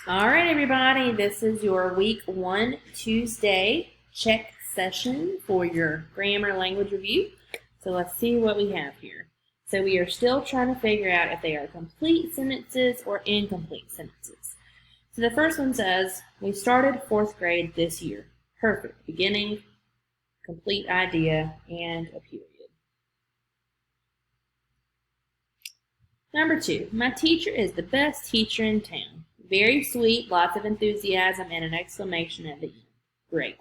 All right, everybody, this is your week 1 Tuesday check session for your grammar language review. So let's see what we have here. So we are still trying to figure out if they are complete sentences or incomplete sentences. So the first one says, we started 4th grade this year. Perfect. Beginning, complete idea, and a period. Number 2, my teacher is the best teacher in town. Very sweet, lots of enthusiasm, and an exclamation at the end. Great.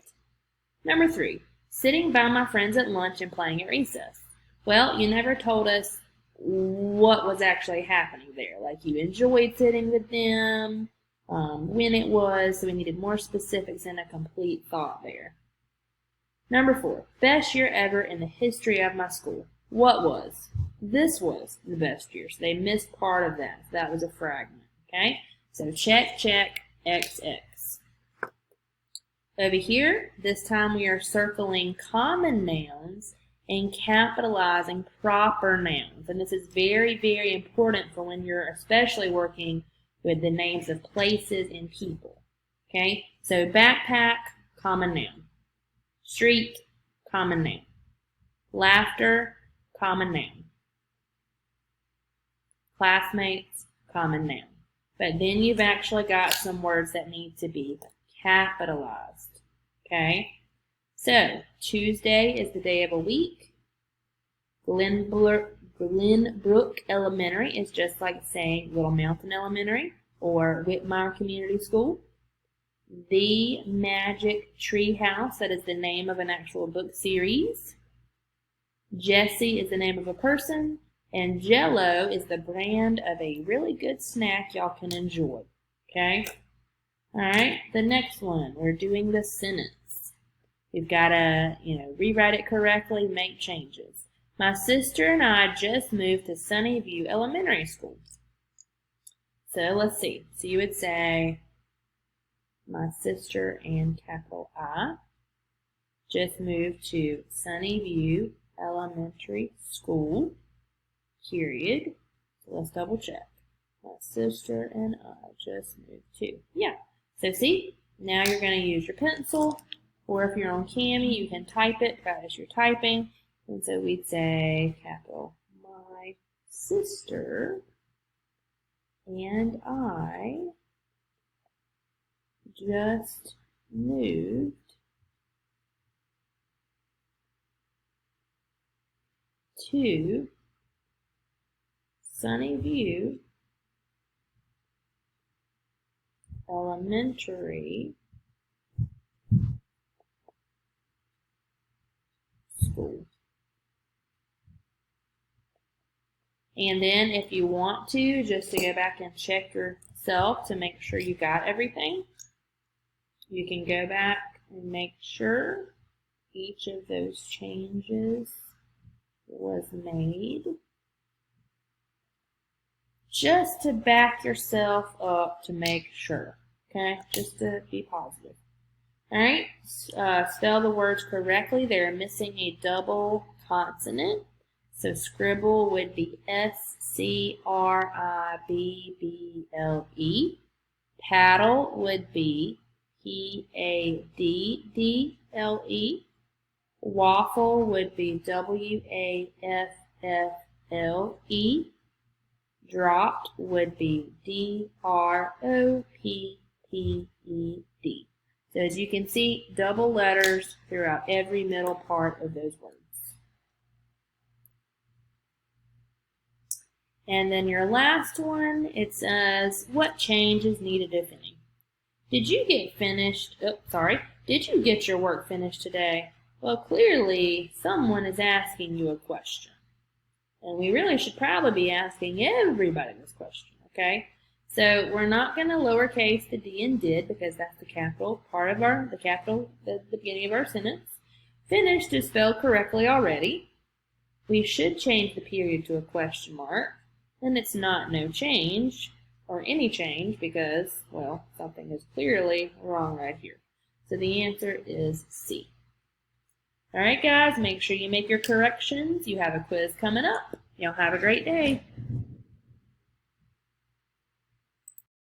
Number 3, sitting by my friends at lunch and playing at recess. Well, you never told us what was actually happening there. Like you enjoyed sitting with them, when it was, so we needed more specifics and a complete thought there. Number 4, best year ever in the history of my school. What was? This was the best year, so they missed part of that. So that was a fragment, okay? So check, check, XX. Over here, this time we are circling common nouns and capitalizing proper nouns. And this is very, very important for when you're especially working with the names of places and people. Okay? So backpack, common noun. Street, common noun. Laughter, common noun. Classmates, common noun. But then you've actually got some words that need to be capitalized. Okay? So, Tuesday is the day of a week. Glenbrook Elementary is just like saying Little Mountain Elementary or Whitmire Community School. The Magic Tree House, that is the name of an actual book series. Jesse is the name of a person. And Jell-O is the brand of a really good snack y'all can enjoy. Okay? Alright, the next one, we're doing the sentence. We've got to, rewrite it correctly, make changes. My sister and I just moved to Sunnyview Elementary School. So let's see. So you would say, my sister and capital I just moved to Sunnyview Elementary School. Period. So let's double check. My sister and I just moved to. Yeah. So see, now you're going to use your pencil, or if you're on Cami, you can type it, practice your typing. And so we'd say capital, my sister and I just moved to Sunnyview Elementary School. And then if you want to, just to go back and check yourself to make sure you got everything, you can go back and make sure each of those changes was made. Just to back yourself up to make sure, okay? Just to be positive. All right, spell the words correctly. They're missing a double consonant. So scribble would be S-C-R-I-B-B-L-E. Paddle would be P-A-D-D-L-E. Waffle would be W-A-F-F-L-E. Dropped would be D-R-O-P-P-E-D. So as you can see, double letters throughout every middle part of those words. And then your last one, it says, what change is needed, if any? Did you get your work finished today? Well, clearly, someone is asking you a question. And we really should probably be asking everybody this question, okay? So we're not going to lowercase the d in did because that's the capital part of the beginning of our sentence. Finished is spelled correctly already. We should change the period to a question mark. And it's not no change or any change because, well, something is clearly wrong right here. So the answer is C. All right, guys, make sure you make your corrections. You have a quiz coming up. Y'all have a great day.